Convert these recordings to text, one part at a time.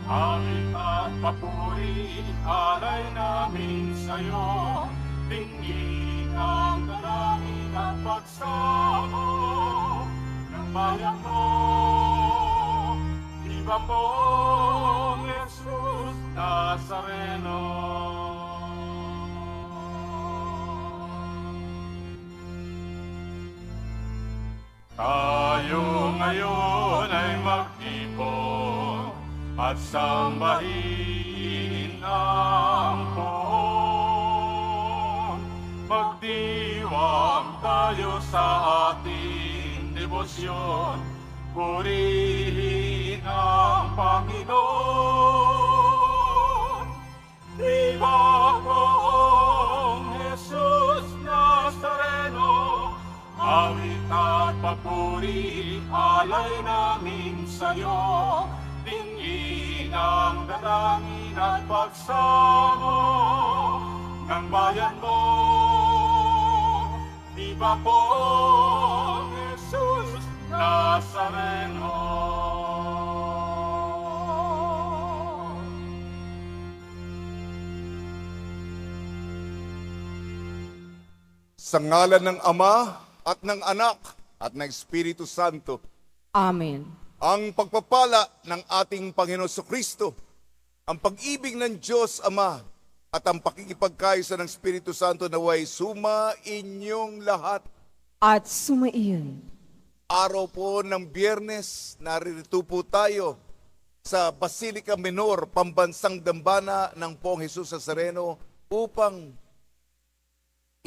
Awit at papuri, alay namin sa'yo. Tingin ang dalangin at pagsamo ng bayan mo. Iba po, Jesus Nazareno. Tayo ngayon ay magtipon at sambahin ang Poon. Magdiwang tayo sa ating debosyon, purihin ang Panginoon. Viva Poong Jesus Nazareno, awit at papuri, alay namin sa'yo. Tingin ang dalangin at pagsamo ng bayan mo. Viva Poong Jesus Nazareno. Sa ngalan ng Ama at ng Anak at ng Espiritu Santo, Amen. ang pagpapala ng ating Panginoon Kristo, ang pag-ibig ng Diyos Ama, at ang pakikipagkaisa ng Espiritu Santo naway suma inyong lahat. At sumaiyon. Araw po ng Biyernes, naririto po tayo sa Basilica Minor, Pambansang Dambana ng Poong Jesus Nazareno upang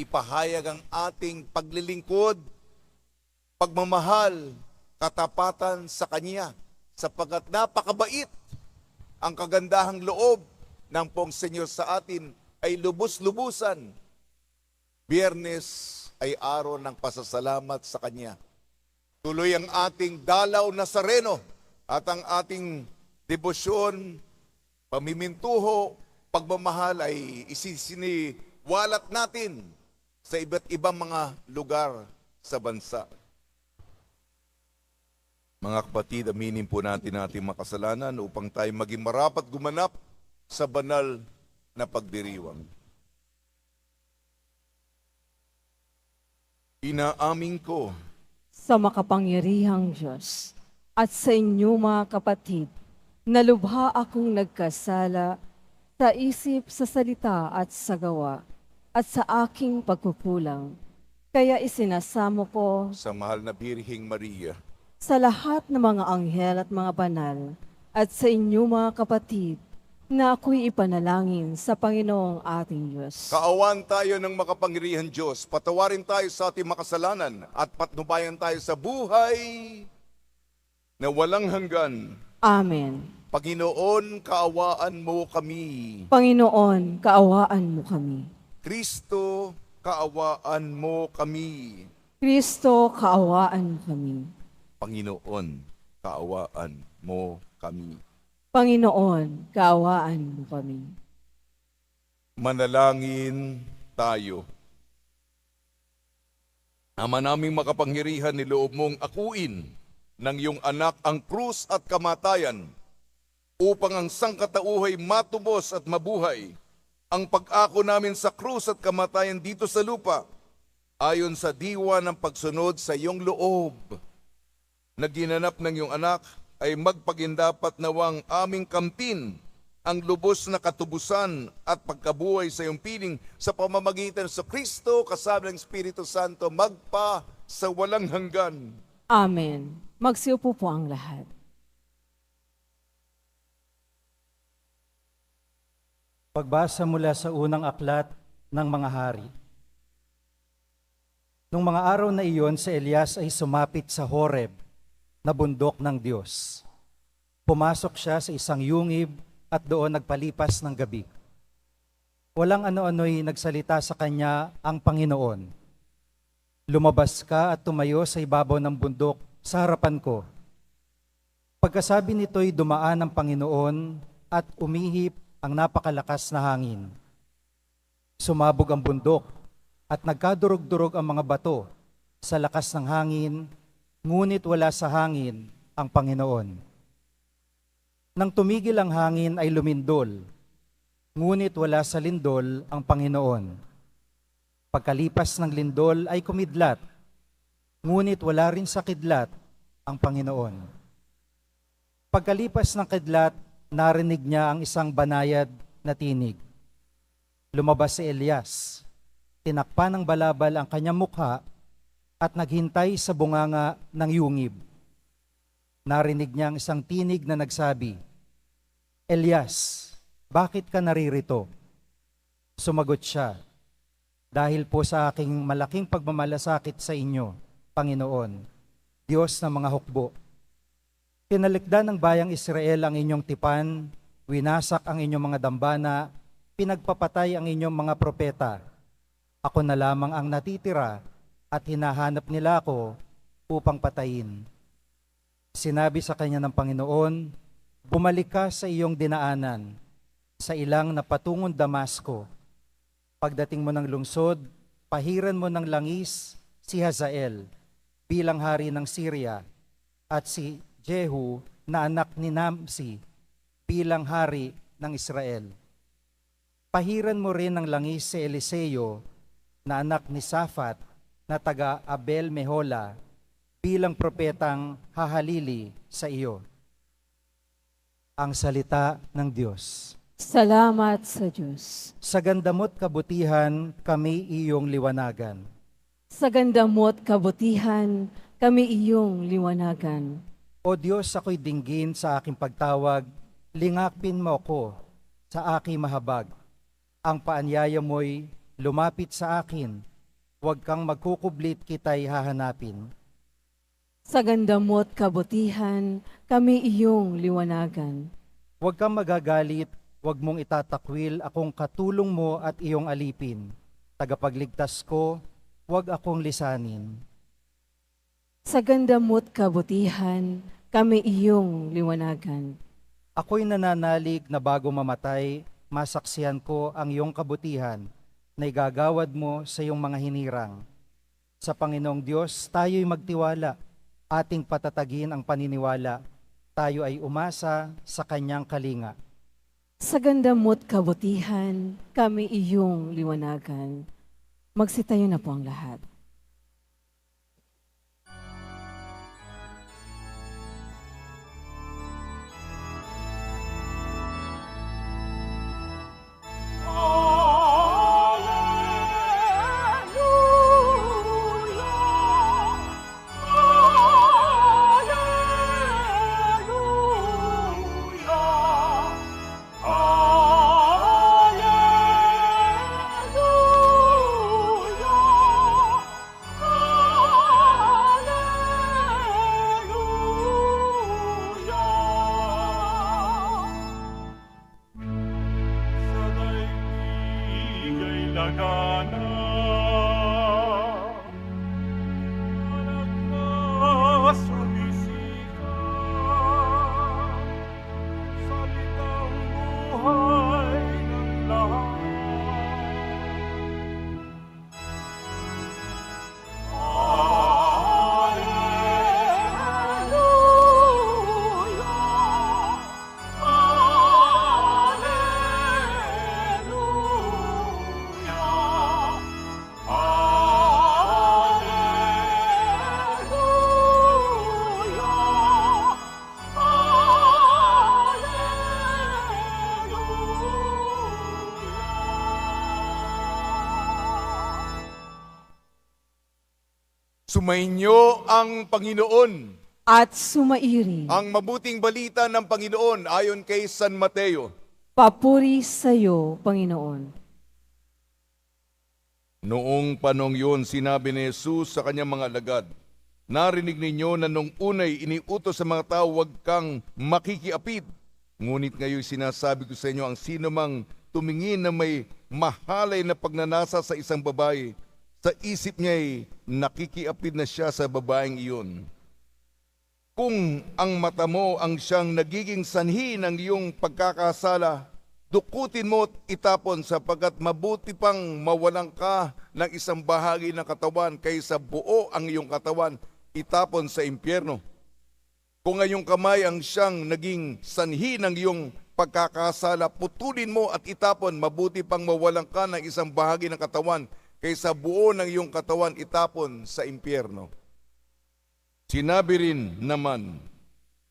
ipahayag ang ating paglilingkod, pagmamahal, katapatan sa Kanya, sapagkat napakabait ang kagandahang loob ng Poong Senyor sa atin ay lubos-lubusan. Biyernes ay araw ng pasasalamat sa Kanya. Tuloy ang ating dalaw Nazareno at ang ating debosyon, pamimintuho, pagmamahal ay isisiniwalat natin sa iba't ibang mga lugar sa bansa. Mga kapatid, aminin po natin ating makasalanan upang tayo maging marapat gumanap sa banal na pagdiriwang. Inaamin ko Sa makapangyarihang Diyos at sa inyo mga kapatid, na lubha akong nagkasala sa isip, sa salita at sa gawa, at sa aking pagkukulang. Kaya isinasamo ko sa mahal na Birheng Maria, sa lahat ng mga anghel at mga banal, at sa inyo mga kapatid, na ako'y ipanalangin sa Panginoong ating Diyos. kaawan tayo ng makapangyarihan Diyos, patawarin tayo sa ating makasalanan at patnubayan tayo sa buhay na walang hanggan. Amen. Panginoon, kaawaan mo kami. Panginoon, kaawaan mo kami. Kristo, kaawaan mo kami. Kristo, kaawaan mo kami. Panginoon, kaawaan mo kami. Panginoon, kaawaan mo kami. Manalangin tayo. Ama naming makapangyarihan, niloob mong akuin ng iyong anak ang krus at kamatayan upang ang sangkatauhay matubos at mabuhay. Ang pag-ako namin sa krus at kamatayan dito sa lupa ayon sa diwa ng pagsunod sa iyong loob na ginanap ng iyong anak ay magpagindapat nawang aming kamtin ang lubos na katubusan at pagkabuhay sa iyong piling sa pamamagitan sa Kristo kasama ng Espiritu Santo magpa sa walang hanggan. Amen. Magsiupo po ang lahat. Pagbasa mula sa unang aklat ng mga hari. Nung mga araw na iyon, si Elias ay sumapit sa Horeb na bundok ng Diyos. Pumasok siya sa isang yungib at doon nagpalipas ng gabi. Walang ano-ano'y nagsalita sa kanya ang Panginoon. Lumabas ka at tumayo sa ibabaw ng bundok sa harapan ko. Pagkasabi nito'y dumaan ang Panginoon at umihip ang napakalakas na hangin. Sumabog ang bundok at nagkadurog-durog ang mga bato sa lakas ng hangin, ngunit wala sa hangin ang Panginoon. Nang tumigil ang hangin ay lumindol, ngunit wala sa lindol ang Panginoon. Pagkalipas ng lindol ay kumidlat, ngunit wala rin sa kidlat ang Panginoon. Pagkalipas ng kidlat, narinig niya ang isang banayad na tinig. Lumabas si Elias, tinakpan ng balabal ang kanyang mukha at naghintay sa bunganga ng yungib. Narinig niya ang isang tinig na nagsabi, "Elias, bakit ka naririto?" Sumagot siya, "Dahil po sa aking malaking pagmamalasakit sa inyo, Panginoon, Diyos ng mga hukbo. Tinalikdan ng bayang Israel ang inyong tipan, winasak ang inyong mga dambana, pinagpapatay ang inyong mga propeta. Ako na lamang ang natitira at hinahanap nila ako upang patayin." Sinabi sa kanya ng Panginoon, "Bumalik ka sa iyong dinaanan, sa ilang na patungong Damasco. Pagdating mo ng lungsod, pahiran mo ng langis si Hazael bilang hari ng Syria at si Jehu na anak ni Nimsi bilang hari ng Israel. Pahiran mo rin ng langis si Eliseo na anak ni Safat na taga Abel Mehola bilang propetang hahalili sa iyo." Ang salita ng Diyos. Salamat sa Diyos. Sa ganda mo't kabutihan, kami iyong liwanagan. Sa ganda mo't kabutihan, kami iyong liwanagan. O Diyos, ako'y dinggin sa aking pagtawag, lingapin mo ko sa aking mahabag. Ang paanyaya mo'y lumapit sa akin, huwag kang magkukublit, kita'y hahanapin. Sa ganda mo't kabutihan, kami iyong liwanagan. Huwag kang magagalit, huwag mong itatakwil akong katulong mo at iyong alipin. Tagapagligtas ko, huwag akong lisanin. Sa ganda mo't kabutihan, kami iyong liwanagan. Ako'y nananalig na bago mamatay, masaksihan ko ang iyong kabutihan na igagawad mo sa iyong mga hinirang. Sa Panginoong Diyos, tayo'y magtiwala, ating patatagin ang paniniwala, tayo ay umasa sa kanyang kalinga. Sa ganda mo't kabutihan, kami iyong liwanagan. Magsitayo na po ang lahat. Sumainyo ang Panginoon. At sumairi. Ang mabuting balita ng Panginoon ayon kay San Mateo. Papuri sa iyo, Panginoon. Noong panong yun, sinabi ni Jesus sa kanyang mga alagad, "Narinig ninyo na nung unay iniutos sa mga tao, huwag kang makikiapid. Ngunit ngayon sinasabi ko sa inyo, ang sino mang tumingin na may mahalay na pagnanasa sa isang babae, sa isip niya'y nakikiapid na siya sa babaeng iyon. Kung ang mata mo ang siyang nagiging sanhi ng iyong pagkakasala, dukutin mo at itapon, sapagkat mabuti pang mawalan ka ng isang bahagi ng katawan kaysa buo ang iyong katawan itapon sa impyerno. Kung ang iyong kamay ang siyang naging sanhi ng iyong pagkakasala, putulin mo at itapon. Mabuti pang mawalan ka ng isang bahagi ng katawan kaysa buo ng iyong katawan itapon sa impyerno. Sinabi rin naman,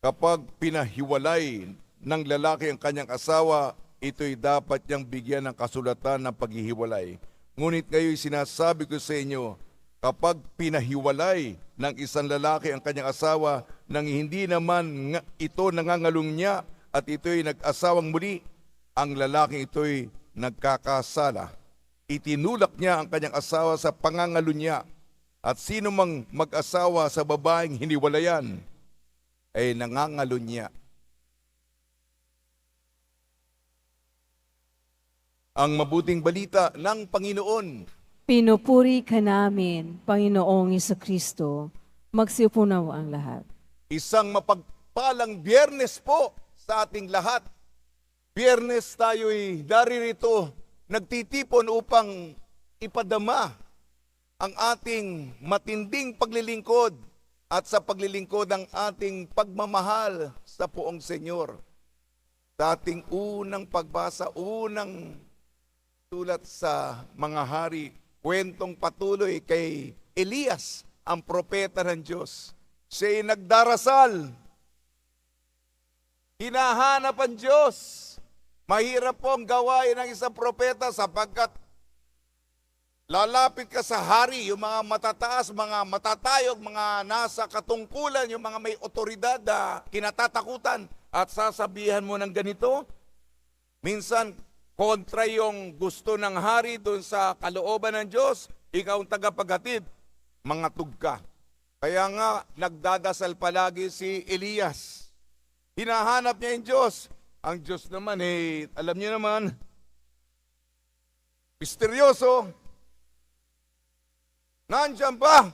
kapag pinahiwalay ng lalaki ang kanyang asawa, ito'y dapat niyang bigyan ng kasulatan ng paghihiwalay. Ngunit ngayon sinasabi ko sa inyo, kapag pinahiwalay ng isang lalaki ang kanyang asawa nang hindi naman ito nangangalung niya at ito'y nag-asawang muli, ang lalaking ito'y nagkakasala. Itinulak niya ang kanyang asawa sa pangangalo niya, at sino mang mag-asawa sa babaeng hiniwalayan ay nangangalo niya. Ang mabuting balita ng Panginoon. Pinupuri ka namin, Panginoong Jesucristo. Magsiupunaw ang lahat. Isang mapagpalang Biyernes po sa ating lahat. Biyernes tayo'y daririto, nagtitipon upang ipadama ang ating matinding paglilingkod at sa paglilingkod ang ating pagmamahal sa Poong Senyor. Sa ating unang pagbasa, unang sulat sa mga hari, kwentong patuloy kay Elias, ang propeta ng Diyos. Siya'y nagdarasal. Hinahanap ang Diyos. Mahirap pong gawain ng isang propeta sapagkat lalapit ka sa hari, yung mga matataas, mga matatayog, mga nasa katungkulan, yung mga may otoridad na kinatatakutan, at sasabihan mo ng ganito. Minsan, kontra yung gusto ng hari doon sa kalooban ng Diyos, ikaw ang tagapaghatid, mangatog ka. Kaya nga, nagdadasal palagi si Elias. Hinahanap niya yung Diyos. Ang Diyos naman, alam niyo naman, misteryoso. Nandiyan ba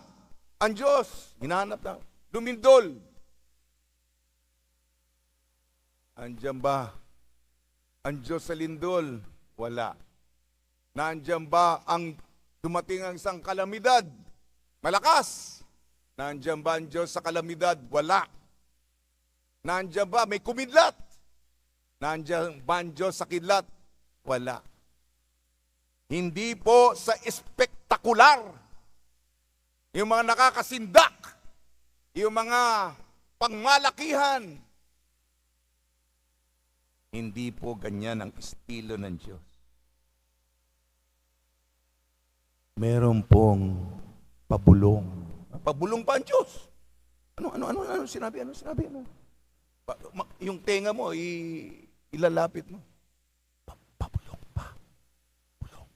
ang Diyos? Hinahanap na. Lumindol. Andiyan ba ang Diyos sa lindol? Wala. Nandiyan ba ang dumating ang isang kalamidad? Malakas. Nandiyan ba ang Diyos sa kalamidad? Wala. Nandiyan ba may kumidlat? Nandiyan ba ang Diyos sa kidlat? Wala. Hindi po sa espektakular. Yung mga nakakasindak, yung mga pangmalakihan, hindi po ganyan ang estilo ng Diyos. Meron pong pabulong. Pabulong pa ang Diyos. Ano sinabi? Yung tenga mo, ilalapit mo. Pabulong pa. Bulong.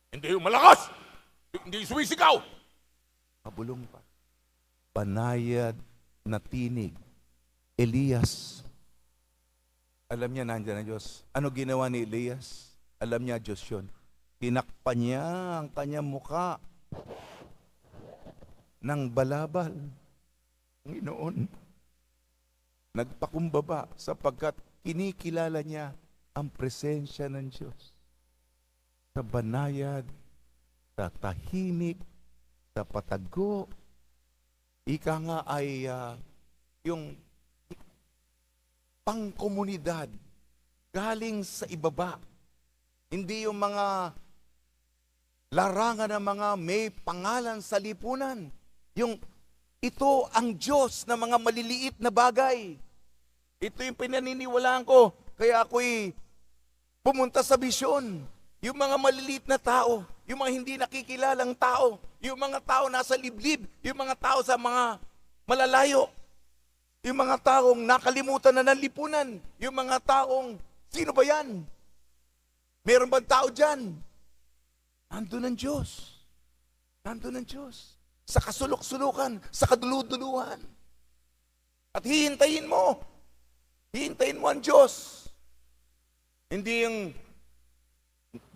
Hindi yung malakas! Hindi sumisigaw! Pabulong pa. Banayad na tinig. Elias. Alam niya nandiyan ang Diyos. Ano ginawa ni Elias? Alam niya Diyos yun. Tinakpan niya ang kanyang muka ng balabal. Panginoon, nagpakumbaba sapagkat kinikilala niya ang presensya ng Diyos. Sa banayad, sa tahimik, sa patago. Ika nga ay yung pangkomunidad galing sa ibaba. Hindi yung mga larangan ng mga may pangalan sa lipunan. Yung ito ang Diyos na mga maliliit na bagay. Ito yung pinaniniwalaan ko. Kaya ako'y pumunta sa bisyon. Yung mga maliliit na tao, yung mga hindi nakikilalang tao, yung mga tao nasa liblib, yung mga tao sa mga malalayo, yung mga taong nakalimutan na ng lipunan, yung mga taong, sino ba yan? Meron bang tao dyan? Nandun ang Diyos. Nandun ang Diyos. Sa kasulok-sulukan, sa kaduluduluhan. At hihintayin mo. Hihintayin mo ang Diyos. Hindi yung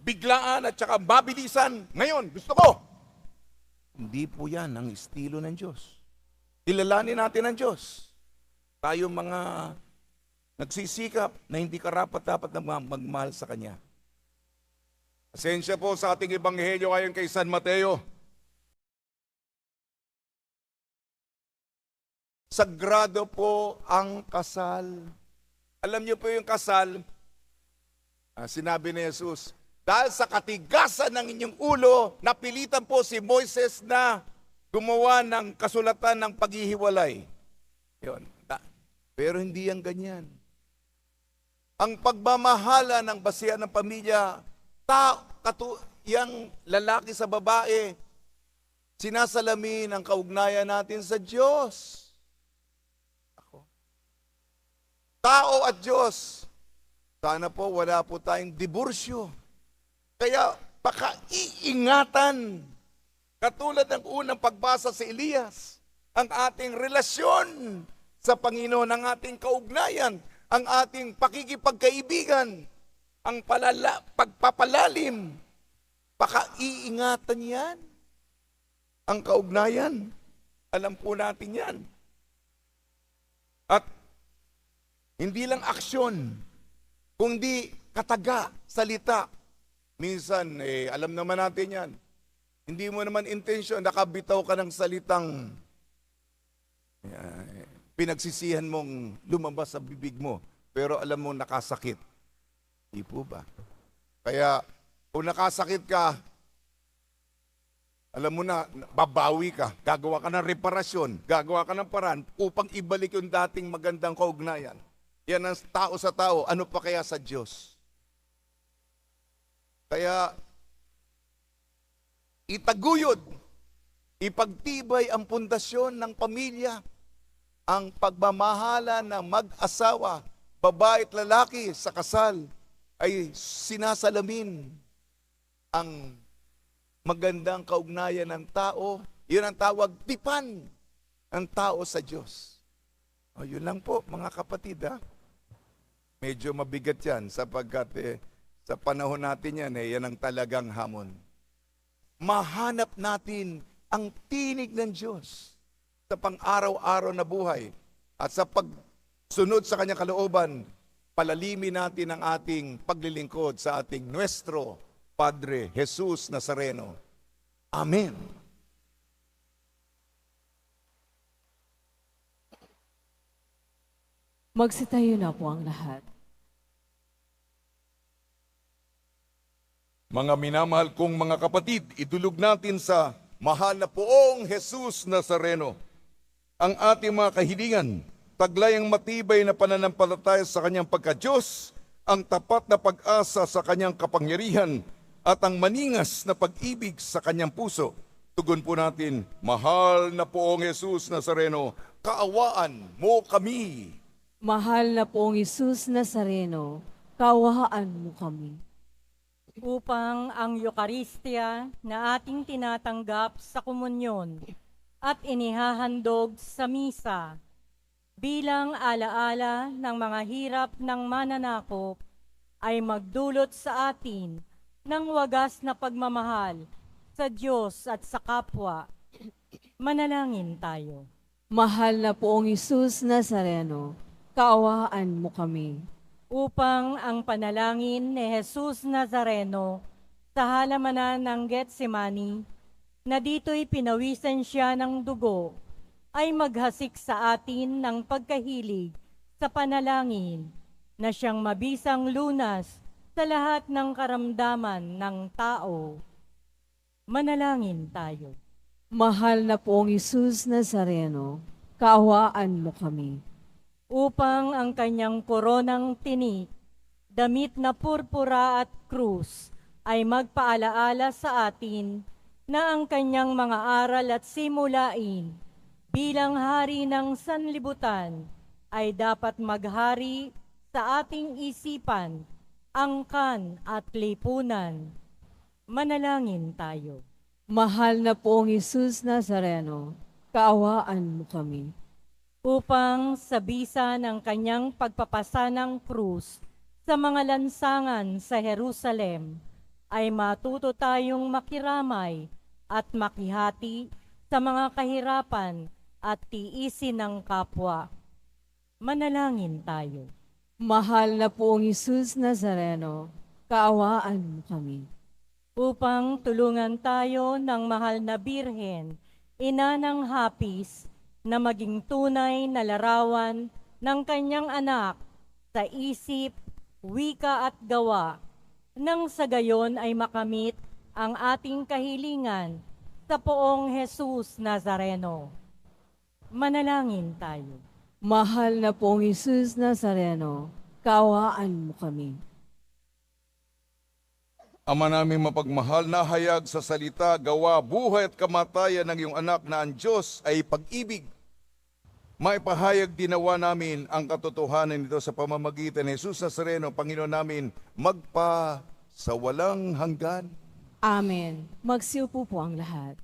biglaan at saka mabilisan. Ngayon, gusto ko. Hindi po yan ang estilo ng Diyos. Kilalanin natin ang Diyos. Tayo mga nagsisikap na hindi karapat-dapat na magmahal sa Kanya. Pasensya po sa ating ebanghelyo ngayon kay San Mateo. Sagrado po ang kasal. Alam niyo po yung kasal, sinabi ni Jesus, dahil sa katigasan ng inyong ulo, napilitan po si Moises na gumawa ng kasulatan ng paghihiwalay. Yun. Pero hindi yan ganyan. Ang pagmamahala ng basihan ng pamilya, yang lalaki sa babae, sinasalamin ang kaugnayan natin sa Diyos. Tao at Diyos. Sana po wala po tayong diborsyo. Kaya pakaiingatan. Katulad ng unang pagbasa sa Elias, ang ating relasyon sa Panginoon, ang ating kaugnayan, ang ating pakikipagkaibigan, ang pagpapalalim. Pakaiingatan yan. Ang kaugnayan, alam po natin yan. At hindi lang aksyon, kundi kataga, salita. Minsan, alam naman natin yan. Hindi mo naman intensyon, nakabitaw ka ng salitang pinagsisihan mong lumabas sa bibig mo, pero alam mo nakasakit. Hindi po ba? Kaya, kung nakasakit ka, alam mo na, babawi ka, gagawa ka ng reparasyon, gagawa ka ng paraan upang ibalik yung dating magandang kaugnayan. Yan ang tao sa tao, ano pa kaya sa Diyos? Kaya, itaguyod, ipagtibay ang pundasyon ng pamilya, ang pagmamahala ng mag-asawa, babae at lalaki sa kasal, ay sinasalamin ang magandang kaugnayan ng tao. Yun ang tawag, tipan ng tao sa Diyos. O, yun lang po, mga kapatid, ha? Medyo mabigat yan sapagkat sa panahon natin yan, yan ang talagang hamon. Mahanap natin ang tinig ng Diyos sa pang-araw-araw na buhay at sa pagsunod sa kanyang kalooban, palalimin natin ang ating paglilingkod sa ating Nuestro Padre Jesus Nazareno. Amen. Magsitayo na po ang lahat. Mga minamahal kong mga kapatid, idulog natin sa mahal na poong Jesus Nazareno ang ating mga kahilingan, taglayang matibay na pananampalataya sa kanyang pagka-Diyos, ang tapat na pag-asa sa kanyang kapangyarihan, at ang maningas na pag-ibig sa kanyang puso. Tugon po natin, mahal na poong Jesus Nazareno, kaawaan mo kami. Mahal na poong Hesus Nazareno, kaawaan mo kami. Upang ang Eucharistia na ating tinatanggap sa komunyon at inihahandog sa misa bilang alaala ng mga hirap ng mananakop ay magdulot sa atin ng wagas na pagmamahal sa Diyos at sa kapwa. Manalangin tayo. Mahal na poong Hesus Nazareno, kaawaan mo kami. Upang ang panalangin ni Jesus Nazareno sa halamanan ng Getsemani, na dito'y pinawisan siya ng dugo, ay maghasik sa atin ng pagkahilig sa panalangin na siyang mabisang lunas sa lahat ng karamdaman ng tao. Manalangin tayo. Mahal na poong Hesus Nazareno, kaawaan mo kami. Upang ang kanyang koronang tinik, damit na purpura at krus, ay magpaalaala sa atin na ang kanyang mga aral at simulain bilang hari ng sanlibutan ay dapat maghari sa ating isipan, angkan at lipunan. Manalangin tayo. Mahal na poong Hesus Nazareno, kaawaan mo kami. Upang sa bisa ng kanyang pagpapasanang krus sa mga lansangan sa Jerusalem, ay matuto tayong makiramay at makihati sa mga kahirapan at tiisin ng kapwa. Manalangin tayo. Mahal na poong Hesus Nazareno, kaawaan mo kami. Upang tulungan tayo ng mahal na Birhen, ina ng hapis, na maging tunay na larawan ng kanyang anak sa isip, wika at gawa, nang sa gayon ay makamit ang ating kahilingan sa Poong Jesus Nazareno. Manalangin tayo. Mahal na pong Jesus Nazareno, kaawaan mo kami. Ama namin mapagmahal, na hayag sa salita, gawa, buhay at kamatayan ng iyong anak na ang Diyos ay pag-ibig. Maipahayag dinawa namin ang katotohanan nito sa pamamagitan ni Jesus Nazareno, Panginoon namin, magpa sa walang hanggan. Amen. Magsiupo po ang lahat.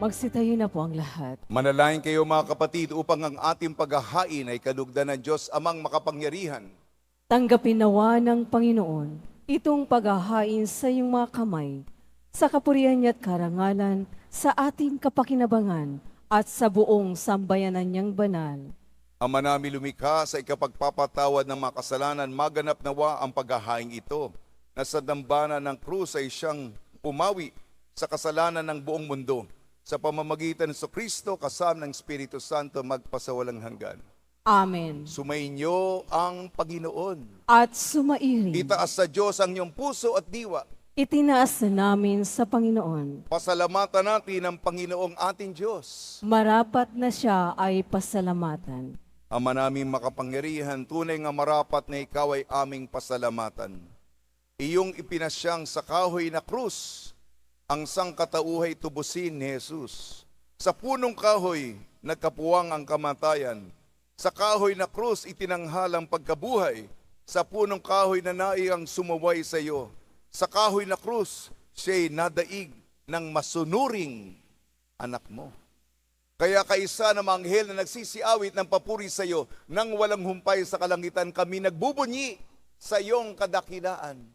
Magsitayo na po ang lahat. Manalangin kayo mga kapatid upang ang ating paghahain ay kalugdan ng Diyos amang makapangyarihan. Tanggapin nawa ng Panginoon itong paghahain sa iyong mga kamay, sa kapurihan niya at karangalan, sa ating kapakinabangan at sa buong sambayanan niyang banal. Ama namin lumikha, sa ikapagpapatawad ng mga kasalanan, maganap nawa ang paghahain ito, na sa dambana ng krus ay siyang pumawi sa kasalanan ng buong mundo. Sa pamamagitan ng Kristo, kasama ng Espiritu Santo, magpasawalang hanggan. Amen. Sumainyo ang Panginoon. At sumairin. Itaas sa Diyos ang iyong puso at diwa. Itinaas na namin sa Panginoon. Pasalamatan natin ang Panginoong ating Diyos. Marapat na siya ay pasalamatan. Ama naming makapangyarihan, tunay nga marapat na ikaw ay aming pasalamatan. Iyong ipinasyang sa kahoy na krus, ang sangkatauhay tubusin ni Jesus. Sa punong kahoy, nagkapuwang ang kamatayan. Sa kahoy na krus, itinanghal ang pagkabuhay. Sa punong kahoy na naiang sumuway sa iyo. Sa kahoy na krus, siya'y nadaig ng masunuring anak mo. Kaya kaisa ng mga anghel na nagsisiawit ng papuri sa iyo, nang walang humpay sa kalangitan, kami nagbubunyi sa iyong kadakilaan.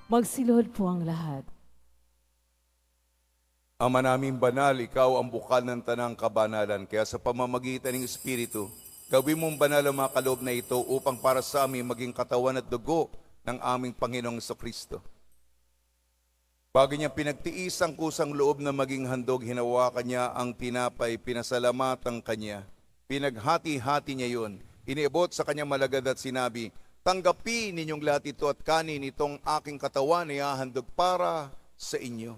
Magsilod po ang lahat. Ama naming banal, ikaw ang bukal ng tanang kabanalan, kaya sa pamamagitan ng Espiritu, Gawin mong banal ang mga kaloob na ito upang para sa amin maging katawan at dugo ng aming Panginoong Kristo. Bago niya pinagtiis ang kusang loob na maging handog, hinawakan niya ang tinapay, pinasalamatan kanya. Pinaghati-hati niya yun. Iniabot sa kanyang malagad at sinabi, tanggapin ninyong lahat ito at kanin itong aking katawan na ihahandog para sa inyo.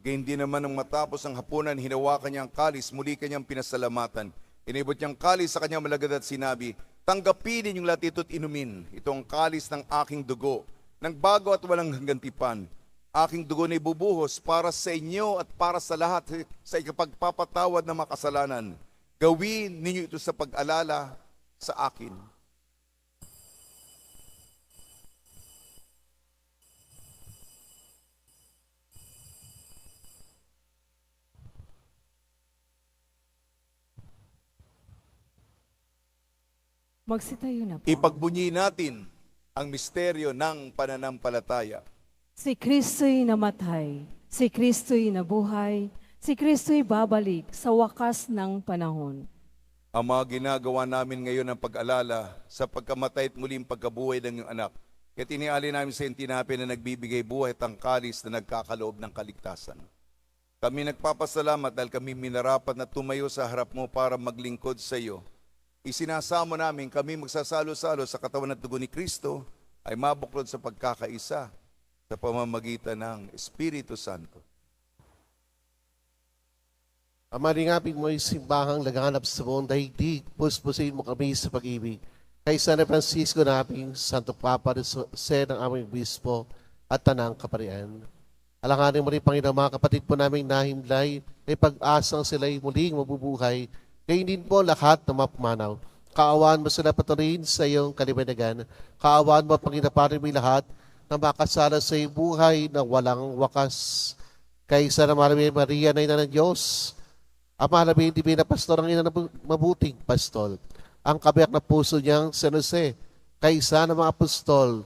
Gayun din naman nang matapos ang hapunan, hinawakan niya ang kalis, muli kanyang pinasalamatan. Inibot niyang kalis sa kanyang malagad at sinabi, tanggapin ninyong lahat ito at inumin. Ito ang kalis ng aking dugo, ng bago at walang hanggantipan. Aking dugo na ibubuhos para sa inyo at para sa lahat sa ikapagpapatawad ng makasalanan. Gawin ninyo ito sa pag-alala sa akin. Magsitayo na po. Ipagbunyi natin ang misteryo ng pananampalataya. Si Kristo'y namatay, si Kristo'y nabuhay, si Kristo'y babalik sa wakas ng panahon. Ang mga ginagawa namin ngayon ng pag-alala sa pagkamatay at muling pagkabuhay ng iyong anak. Kaya tiniali namin sa tinapay na nagbibigay buhay at ang kalis na nagkakaloob ng kaligtasan. Kami nagpapasalamat dahil kami minarapat na tumayo sa harap mo para maglingkod sa iyo. Isinasamo namin kami magsasalo-salo sa katawan at dugo ni Kristo ay mabuklod sa pagkakaisa sa pamamagitan ng Espiritu Santo. Ama, ringapin mo yung simbahang laganap sa buong daigdig, puspusin mo kami sa pag-ibig. Kay San Francisco na aming Santo Papa Jose ng aming Bispo at Tanang Kaparian. Alanganin mo rin, Panginoon, mga kapatid po naming nahimlay, ay pag-asang sila'y muling mabubuhay. Kayo din po lahat na mapumanaw. Kaawaan mo sila patuloyin sa iyong kaliwanagan. Kaawaan mo, Panginoon, mo lahat na makasala sa iyong buhay na walang wakas. Kay Sana Maria na ina ng Diyos, ang mahalabi Divina Pastor, ang ina ng mabuting pastol. Ang kabiyak na puso niyang San Jose, kay Isa ng mga apostol,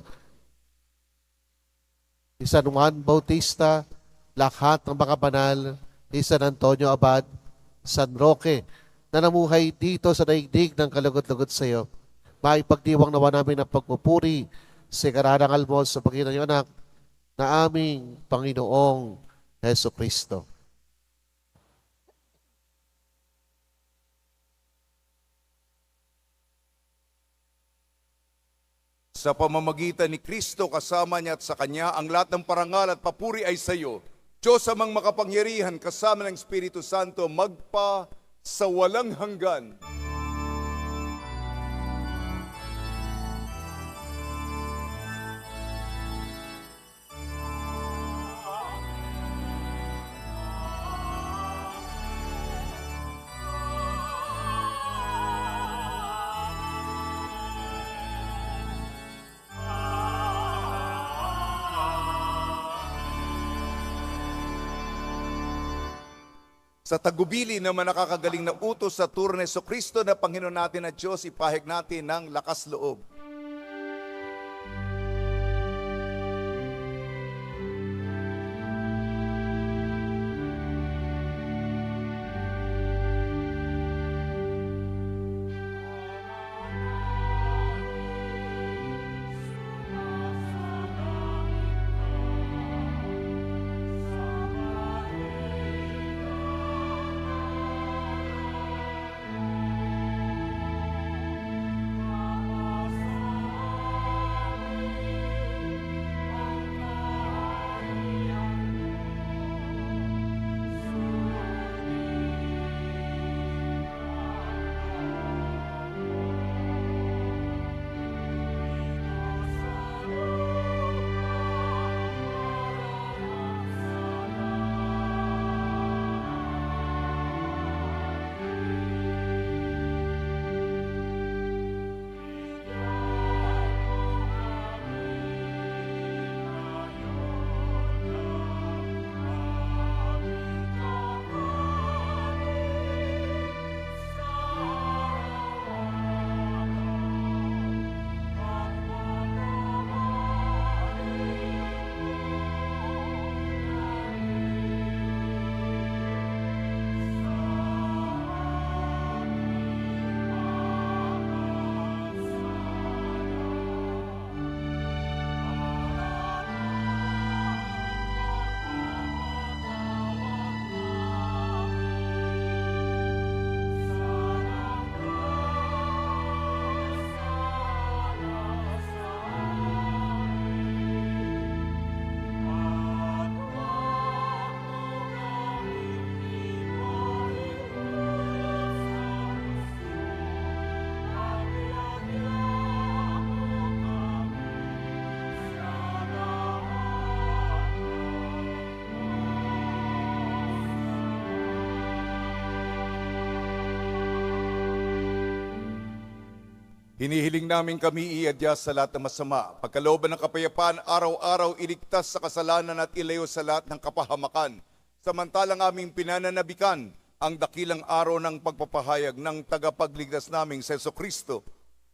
San Juan Bautista, lahat ng mga banal, San Antonio Abad, San Roque, na namuhay dito sa daigdig ng kalugot-lugot sa iyo. Maipagdiwang nawa namin ang pagpupuri sa karanang almos sa Panginoon ng anak na aming Panginoong Heso Kristo. Sa pamamagitan ni Kristo, kasama niya at sa Kanya, ang lahat ng parangal at papuri ay sa iyo. Diyos amang makapangyarihan, kasama ng Espiritu Santo, magpa sa walang hanggan. Sa tagubili naman nakakagaling na utos sa turo ni Kristo na Panginoon natin at Diyos, ipahig natin ng lakas loob. Hinihiling namin kami iadyas sa lahat ng masama, pagkalooban ng kapayapaan, araw-araw iligtas sa kasalanan at ilayo sa lahat ng kapahamakan. Samantalang aming pinananabikan ang dakilang araw ng pagpapahayag ng tagapagligtas naming sa Jesucristo.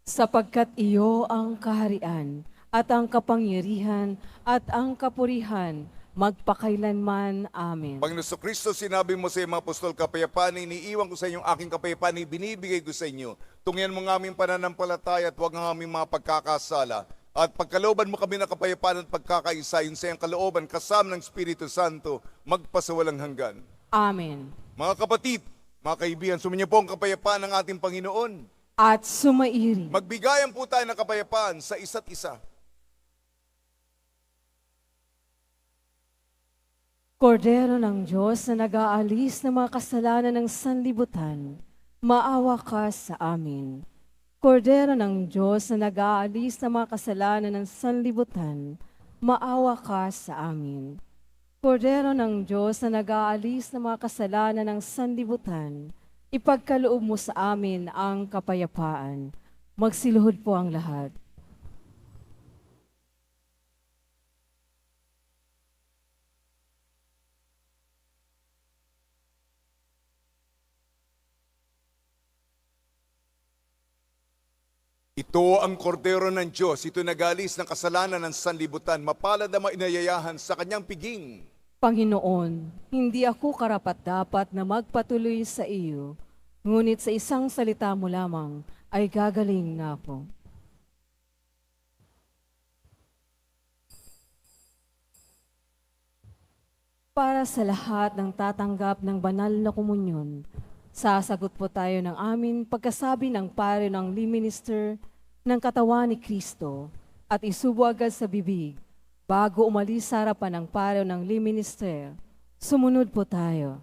Sapagkat iyo ang kaharian at ang kapangyarihan at ang kapurihan magpakailanman. Amen. Panginoon Jesucristo, sinabi mo sa mga apostol, kapayapaan iniiwan ko sa inyo, aking kapayapaan binibigay ko sa inyo. Tungyan mo ng aming pananampalataya at huwag ng aming mga pagkakasala. At pagkalooban mo kami ng kapayapaan at pagkakaisa, yun sa iyong kalooban, kasama ng Espiritu Santo, magpasawalang hanggan. Amen. Mga kapatid, mga kaibigan, sumainyo po ang kapayapaan ng ating Panginoon. At sumairi. Magbigayan po tayo ng kapayapaan sa isa't isa. Kordero ng Diyos na nag-aalis ng mga kasalanan ng sanlibutan, maawa ka sa amin. Kordero ng Diyos na nag-aalis ng mga kasalanan ng sanlibutan, maawa ka sa amin. Kordero ng Diyos na nag-aalis ng mga kasalanan ng sanlibutan, ipagkaloob mo sa amin ang kapayapaan. Magsiluhod po ang lahat. Ito ang kordero ng Diyos, ito nagalis ng kasalanan ng sanlibutan, mapalad ang inayayahan sa kanyang piging. Panginoon, hindi ako karapat-dapat na magpatuloy sa iyo, ngunit sa isang salita mo lamang ay gagaling na ako. Para sa lahat ng tatanggap ng banal na komunyon, sasagot po tayo ng amin pagkasabi ng pare ng Lee Minister ng katawan ni Kristo at isubo agad sa bibig bago umalis sa harapan ng pare ng Lee Minister. Sumunod po tayo.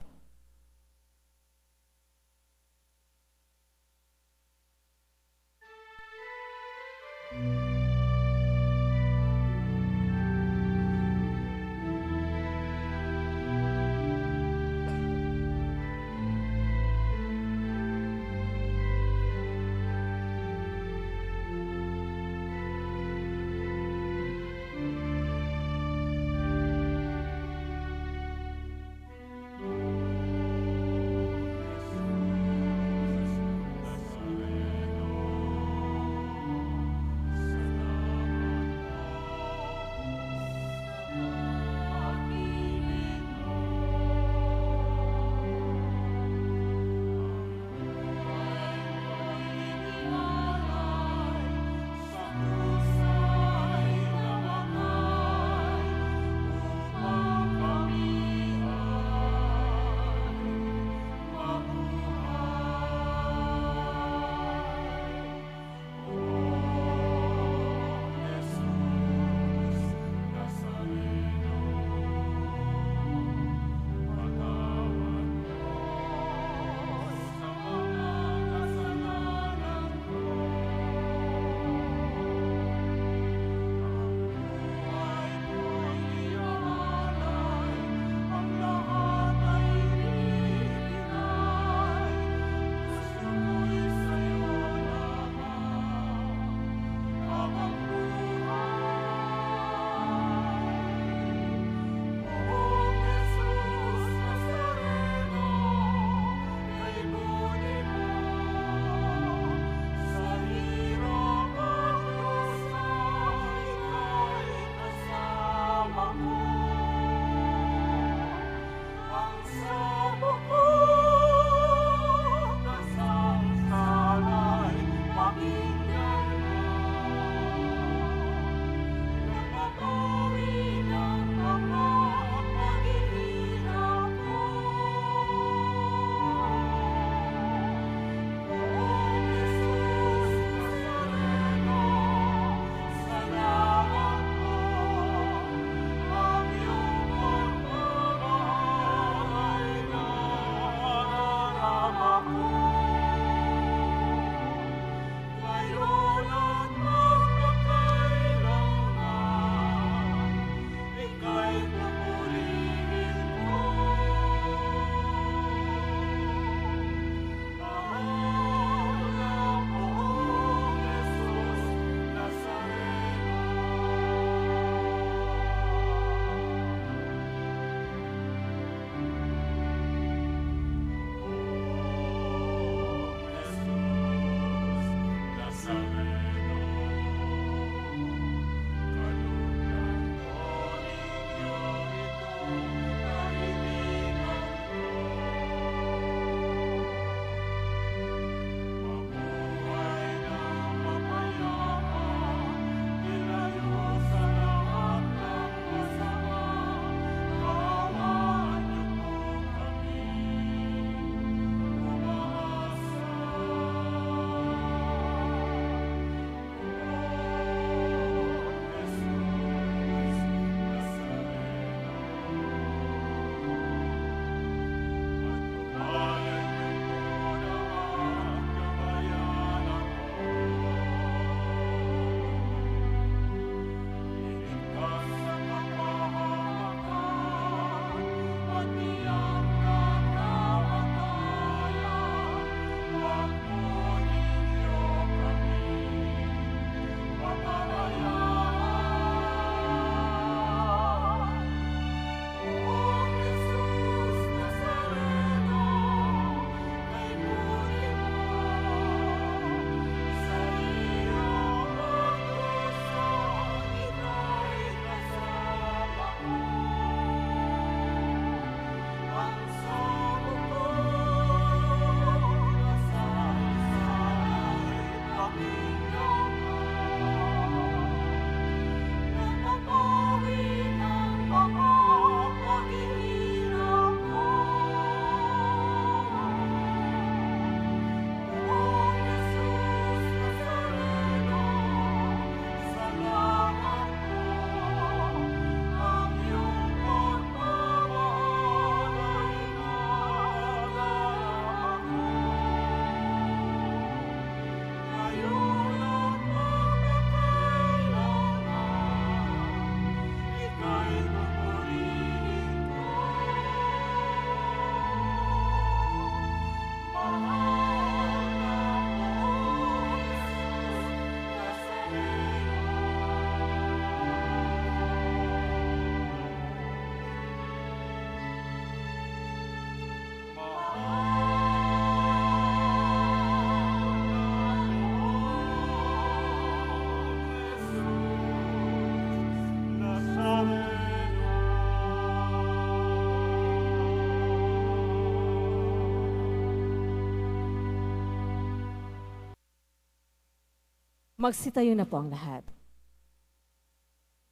Magsitayo na po ang lahat.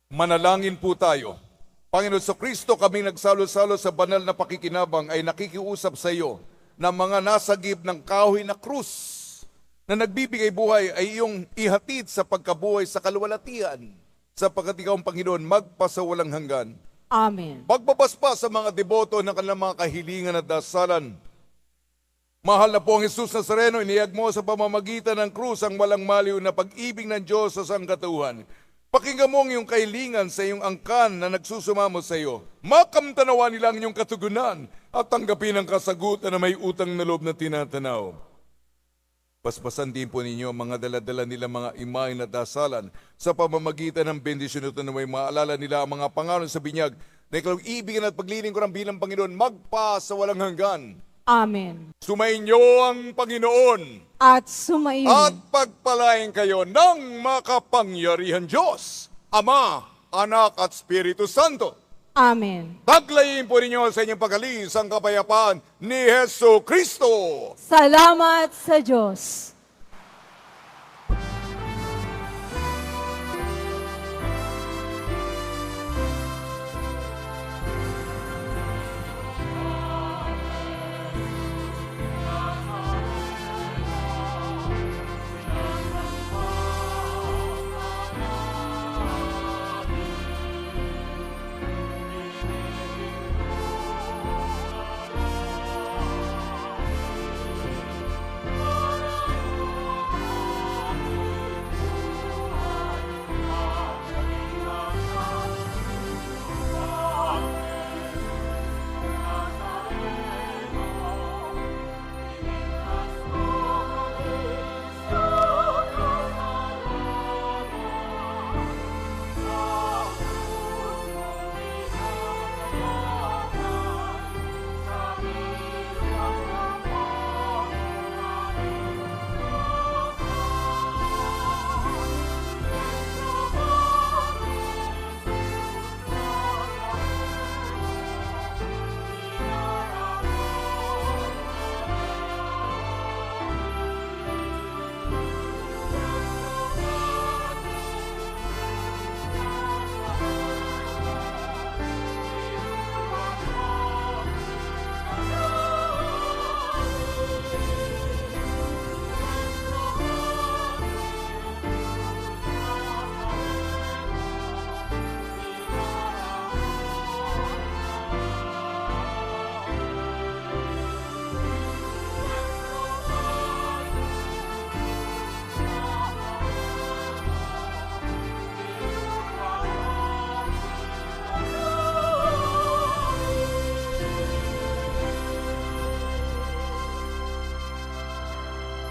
Manalangin po tayo. Panginoon sa Kristo, kami nagsalo-salo sa banal na pakikinabang ay nakikiusap sa iyo na mga nasagip ng kahoy na krus na nagbibigay buhay ay iyong ihatid sa pagkabuhay sa kaluwalhatian, sapagkat ikaw ang Panginoon magpasawalang hanggan. Amen. Pagbabas pa sa mga deboto ng kanilang mga kahilingan at dasalan. Mahal na po ang Jesus Nazareno, iniyag mo sa pamamagitan ng krus ang walang maliw na pag-ibig ng Diyos sa sangkatauhan. Pakinggan mo ang iyong kahilingan sa iyong angkan na nagsusumamo sa iyo. Makamtanawa nila ang iyong katugunan at tanggapin ang kasagutan na may utang na loob na tinatanaw. Paspasan din po ninyo ang mga daladala nila mga imahin at dasalan sa pamamagitan ng bendisyon ito na may maalala nila ang mga pangalan sa binyag na ikaw ibigan at paglilingkuran bilang Panginoon magpa sa walang hanggan. Amen. Sumainyo ang Panginoon At sumayin. at pagpalain kayo ng makapangyarihan Diyos, Ama, Anak at Espiritu Santo. Amen. Paglayin po ninyo sa inyong pagalis ang kapayapaan ni Heso Kristo. Salamat sa Diyos.